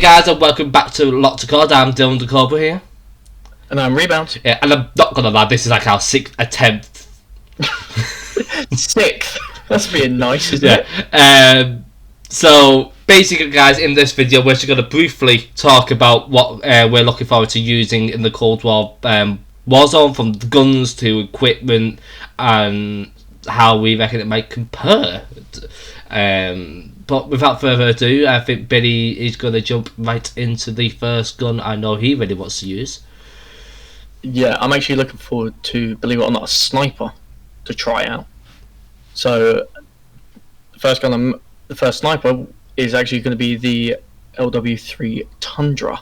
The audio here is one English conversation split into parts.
guys, and welcome back to Lock to Code. I'm Dylan the Cobra here. And I'm Rebound. Yeah, and I'm not gonna lie, this is like our 6th attempt. 6th? That's being nice, isn't it? So, basically guys, in this video we're just gonna briefly talk about what we're looking forward to using in the Cold War Warzone, from guns to equipment, and how we reckon it might compare. But without further ado, I think Billy is going to jump right into the first gun I know he really wants to use. Yeah, I'm actually looking forward to, believe it or not, a sniper to try out. So, the first sniper is actually going to be the LW3 Tundra.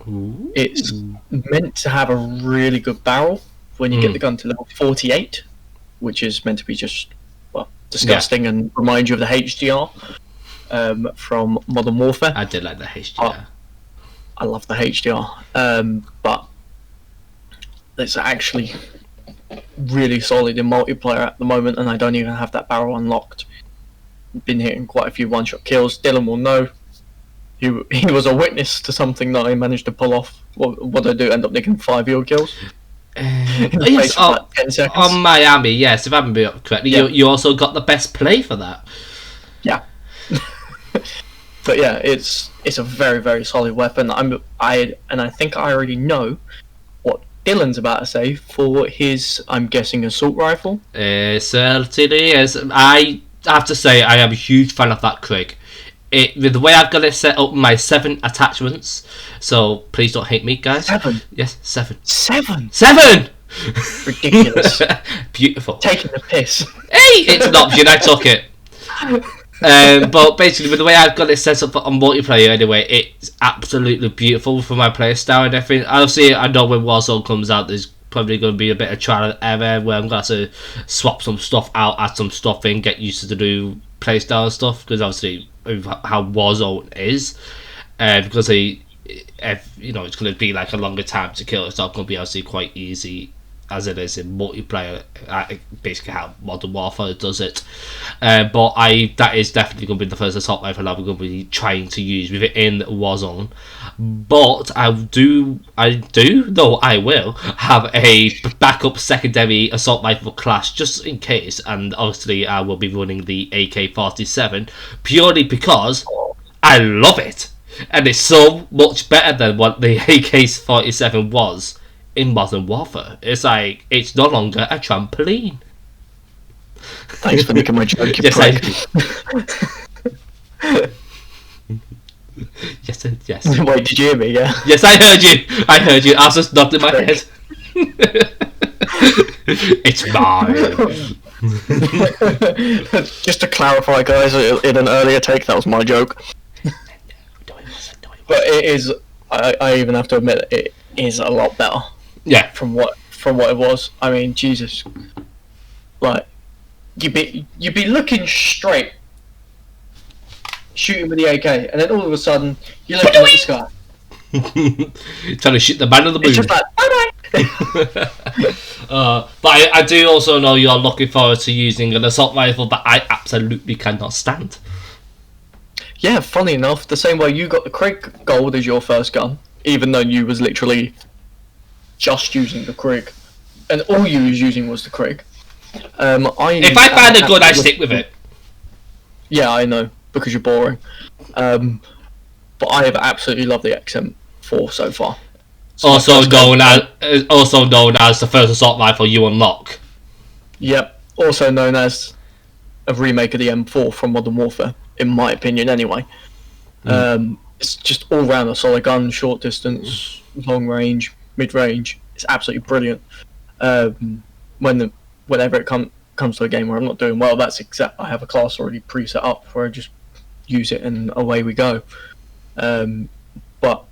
Ooh. It's meant to have a really good barrel when you get the gun to level 48, which is meant to be just, well, disgusting and remind you of the HDR from Modern Warfare. I did like the HDR. I love the HDR, but it's actually really solid in multiplayer at the moment, and I don't even have that barrel unlocked. Been hitting quite a few one-shot kills. Dylan will know. He was a witness to something that I managed to pull off. What I do, end up nicking 5 EO kills. Yes, like 10 seconds. On Miami, yes, if I remember correctly. Yeah. You also got the best play for that. Yeah. But yeah, it's a very, very solid weapon. I think I already know what Dylan's about to say for his, I'm guessing, assault rifle. Certainly is. I have to say I am a huge fan of that Krig. With the way I've got it set up, my 7 attachments. So please don't hate me, guys. 7? Yes, 7. 7? 7! Ridiculous. Beautiful. Taking the piss. Hey, it's an option. I took it. But basically, with the way I've got it set up on multiplayer anyway, it's absolutely beautiful for my playstyle and everything. Obviously, I know when Warzone comes out, there's probably going to be a bit of trial and error where I'm going to swap some stuff out, add some stuff in, get used to the new playstyle and stuff, because obviously how Warzone is, because it's going to be like a longer time to kill. It's not going to be obviously quite easy as it is in multiplayer, basically how Modern Warfare does it. But that is definitely going to be the first assault rifle I'm going to be trying to use with it in Warzone. But I will have a backup secondary assault rifle class just in case, and obviously I will be running the AK-47 purely because I love it, and it's so much better than what the AK-47 was in Modern Warfare. It's like, it's no longer a trampoline. Thanks for making my joke, you yes, yes. Wait, did you hear me? Yeah. Yes, I heard you. I was just nodding my head. It's mine. Just to clarify, guys, in an earlier take, that was my joke. But it is, I even have to admit, it is a lot better. Yeah. From what it was. I mean, Jesus. Like, you'd be looking straight, shooting with the AK, and then all of a sudden you're looking at the sky. Trying to shoot the man on the moon. It's just like, bye-bye. But I do also know you're looking forward to using an assault rifle that I absolutely cannot stand. Yeah, funny enough, the same way you got the Krig Gold as your first gun, even though you was literally just using the Krig, and all you was using was the Krig. If I find a gun, I stick with it. Yeah, I know, because you're boring. But I have absolutely loved the XM4 so far. So also known as the first assault rifle you unlock. Yep, also known as a remake of the M4 from Modern Warfare, in my opinion anyway. It's just all round a solid gun, short distance, long range, mid range. It's absolutely brilliant. Whenever it comes to a game where I'm not doing well, I have a class already preset up where I just use it and away we go. But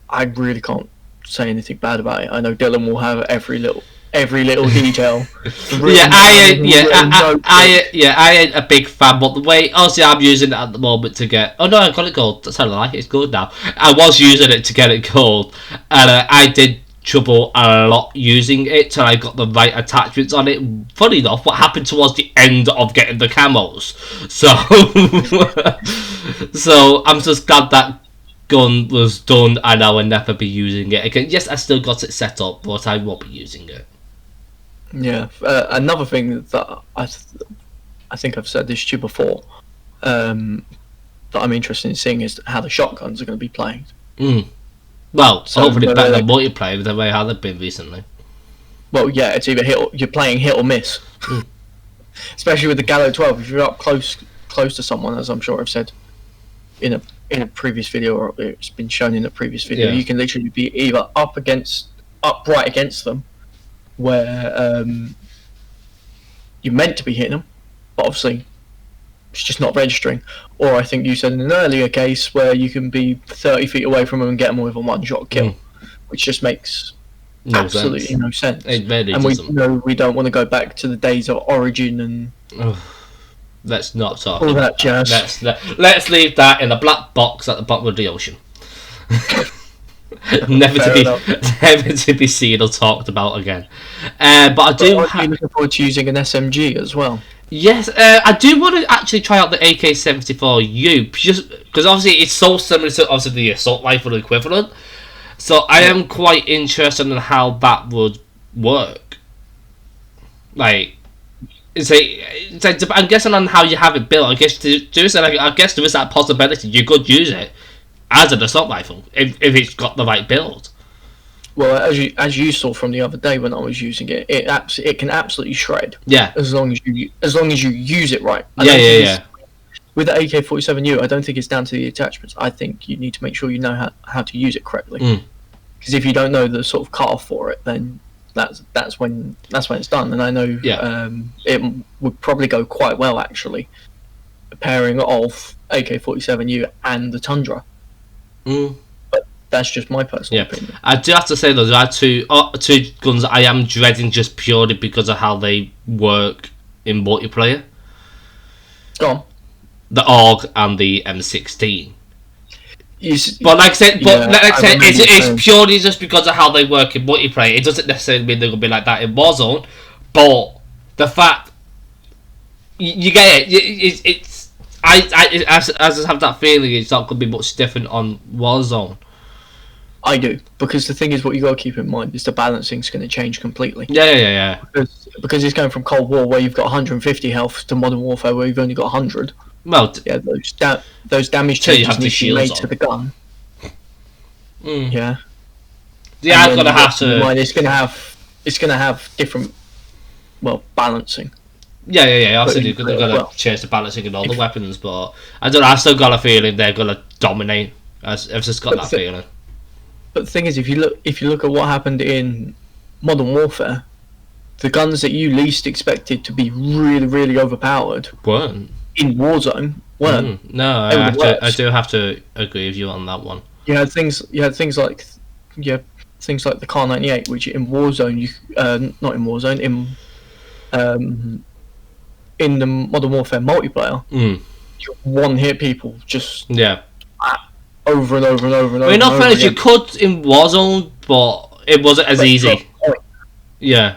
I really can't say anything bad about it. I know Dylan will have every little detail. I ain't a big fan, but the way obviously I'm using it at the moment to get. Oh no, I got it gold. That's how I like it. It's good now. I was using it to get it gold, and I did trouble a lot using it till I got the right attachments on it. Funny enough, what happened towards the end of getting the camos. So I'm just glad that gun was done and I will never be using it again. Yes, I still got it set up, but I won't be using it. Yeah. Another thing that I think I've said this to you before, that I'm interested in seeing is how the shotguns are going to be played. Well, So hopefully whether better they- than multiplayer the way how they've been recently. Well, yeah, it's either you're playing hit or miss. Especially with the Gallo 12, if you're up close to someone, as I'm sure I've said in a previous video, or it's been shown in a previous video, Yeah. you can literally be either upright against them, where you're meant to be hitting them, but obviously it's just not registering. Or I think you said in an earlier case where you can be 30 feet away from them and get them with a one-shot kill, which just makes absolutely no sense. It really And we doesn't. know we don't want to go back to the days of Origin and Let's not talk all about that that. jazz. Let's leave that in a black box at the bottom of the ocean. never Fair enough. never to be seen or talked about again. But I do. Are you looking forward to using an SMG as well? Yes, I do want to actually try out the AK-74U, just because obviously it's so similar to obviously the assault rifle equivalent. So I am quite interested in how that would work. Like, I'm guessing on how you have it built. I guess there is that possibility you could use it as an assault rifle if it's got the right build. Well, as you saw from the other day when I was using it, it can absolutely shred. Yeah. As long as you use it right. Yeah. With the AK-47U, I don't think it's down to the attachments. I think you need to make sure you know how to use it correctly. Because if you don't know the sort of cutoff for it, then that's when it's done. And I know it would probably go quite well actually, a pairing of AK-47U and the Tundra. But that's just my personal opinion. I do have to say though, there are two guns that I am dreading just purely because of how they work in multiplayer. Go on. The AUG and the M16. But like I said, it's purely just because of how they work in multiplayer. It doesn't necessarily mean they're going to be like that in Warzone, but the fact you get it, I just have that feeling it's not going to be much different on Warzone. I do, because the thing is, what you got to keep in mind is the balancing's going to change completely. Yeah. Because it's going from Cold War where you've got 150 health to Modern Warfare where you've only got 100. Well, yeah, those damage changes need to be made to the gun. Yeah. Yeah, I'm gonna have to. It's gonna have different, balancing. Yeah. Obviously, they're gonna change the balancing in all the weapons, but I don't know. I still got a feeling they're gonna dominate. I've just got that feeling. But the thing is, if you look at what happened in Modern Warfare, the guns that you least expected to be really, really overpowered weren't. In Warzone, weren't. No, I do have to agree with you on that one. You had things like the Car 98, which in Warzone not in Warzone, in the Modern Warfare multiplayer, you one hit people just over and over and over and over. I mean, not fairness, you could in Warzone, but it wasn't as easy. Yeah.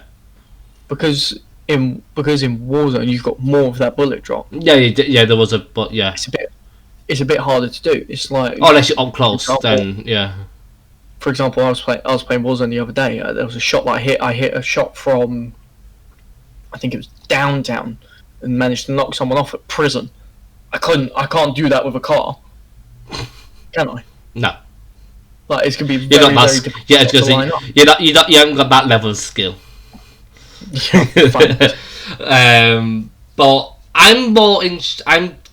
Because in Warzone you've got more of that bullet drop. Yeah, there was It's a bit harder to do. It's like unless you're up close, then yeah. For example, I was playing Warzone the other day. There was a shot that I hit a shot from, I think it was downtown, and managed to knock someone off at prison. I can't do that with a car, can I? No. Like it's gonna be very difficult. Yeah, it's gonna say you haven't got that level of skill. But I'm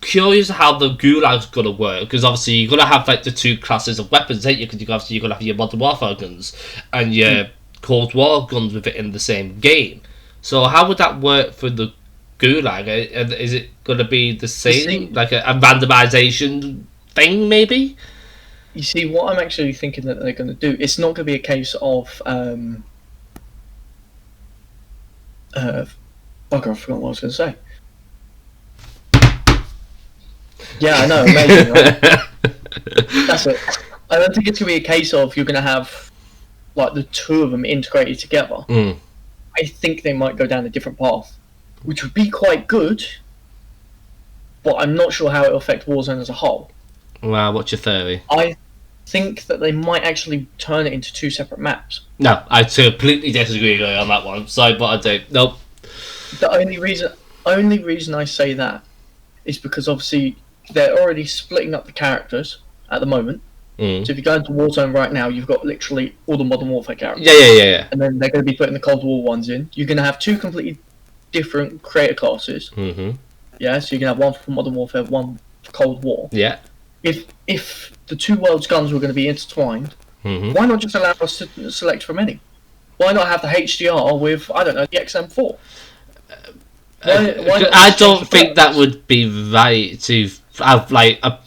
curious how the Gulag's gonna work, because obviously you're gonna have like the two classes of weapons, ain't you? Because you're gonna have your Modern Warfare guns and your Cold War guns with it in the same game. So how would that work for the Gulag? Is it gonna be the same, like a randomization thing, maybe? You see, what I'm actually thinking that they're gonna do, it's not gonna be a case of fuck, I forgot what I was gonna say. Yeah, I know, amazing, right? That's it. I don't think it's going to be a case of you're going to have like the two of them integrated together. I think they might go down a different path, which would be quite good, but I'm not sure how it will affect Warzone as a whole. Wow, what's your theory? think that they might actually turn it into 2 separate maps. No, I completely disagree with you on that one. Sorry, but I do. Nope. The only reason I say that is because obviously they're already splitting up the characters at the moment. Mm. So if you go into Warzone right now, you've got literally all the Modern Warfare characters. Yeah. And then they're going to be putting the Cold War ones in. You're going to have 2 completely different creator classes. Mm-hmm. Yeah, so you're going to have one for Modern Warfare, one for Cold War. Yeah. If the 2 worlds' guns were going to be intertwined, why not just allow us to select from any? Why not have the HDR with, I don't know, the XM4? I don't think that would be right to have like a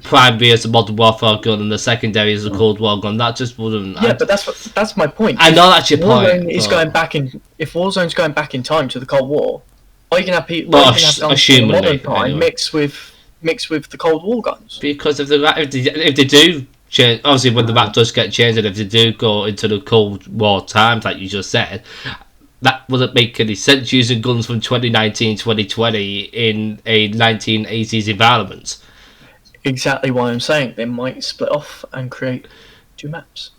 primary as a Modern Warfare gun and the secondary as a Cold War gun. That just wouldn't. Yeah, but that's my point. I know that's your Warzone point. is going back in. If Warzone's going back in time to the Cold War, or you can have people. Well, you can have guns from the modern time anyway. mixed with the Cold War guns. Because if they do change, obviously when the map does get changed, and if they do go into the Cold War times, like you just said, that wouldn't make any sense using guns from 2019, 2020 in a 1980s environment. Exactly why I'm saying they might split off and create 2 maps.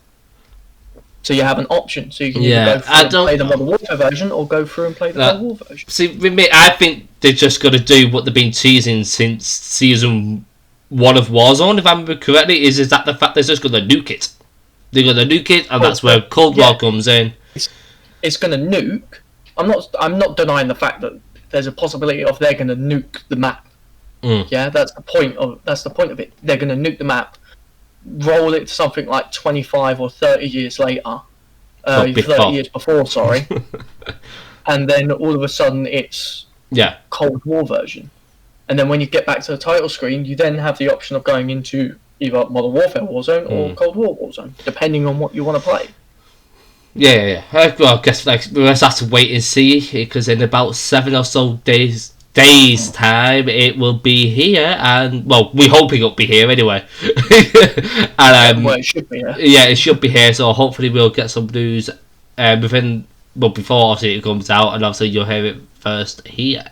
So you have an option, so you can either go through and play the Modern Warfare version or go through and play the Cold War version. See, with me, I think they're just going to do what they've been teasing since season 1 of Warzone, if I remember correctly, is that the fact they're just going to nuke it. They're going to nuke it, and that's where Cold War comes in. It's going to nuke. I'm not denying the fact that there's a possibility of they're going to nuke the map. Yeah, that's the point of it. They're going to nuke the map, roll it to something like 25 or 30 years later, 30 years before, sorry, and then all of a sudden it's Cold War version. And then when you get back to the title screen, you then have the option of going into either Modern Warfare Warzone or Cold War Warzone, depending on what you want to play. Yeah. Well, I guess we'll just have to wait and see, because in about 7 or so days time it will be here, and well, we hope it'll be here anyway. And well, it should be here. Yeah, it should be here. So hopefully we'll get some news before obviously it comes out, and obviously you'll hear it first here.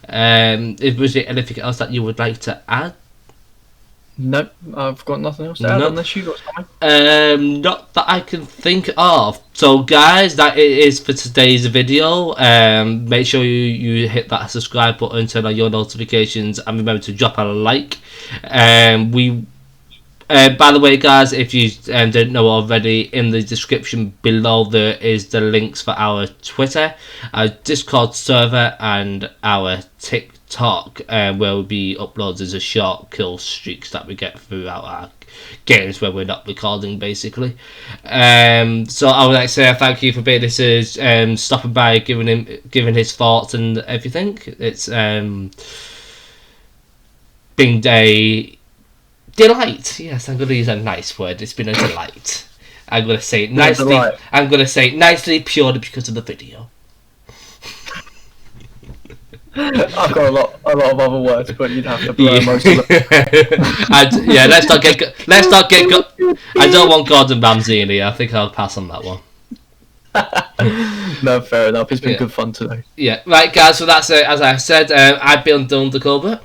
Was there anything else that you would like to add? Nope, I've got nothing else to add unless you got something. Not that I can think of. So guys, that it is for today's video. Make sure you hit that subscribe button, turn on your notifications, and remember to drop a like. By the way, guys, if you didn't know already, in the description below there is the links for our Twitter, our Discord server, and our TikTok, where will be uploads as a short kill streaks that we get throughout our games where we're not recording, basically. So I would like to say thank you for being stopping by, giving his thoughts and everything. It's been a delight. Yes, I'm going to use a nice word. It's been a delight. I'm going to say it nicely. I'm going to say it nicely purely because of the video. I've got a lot of other words, but you'd have to blur most of them. Let's not get. I don't want Gordon Ramsay in here. I think I'll pass on that one. No, fair enough. It's been good fun today. Yeah, right, guys. So that's it. As I said, I've been Dylan the Colbert.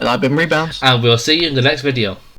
And I've been Rebounds. And we'll see you in the next video.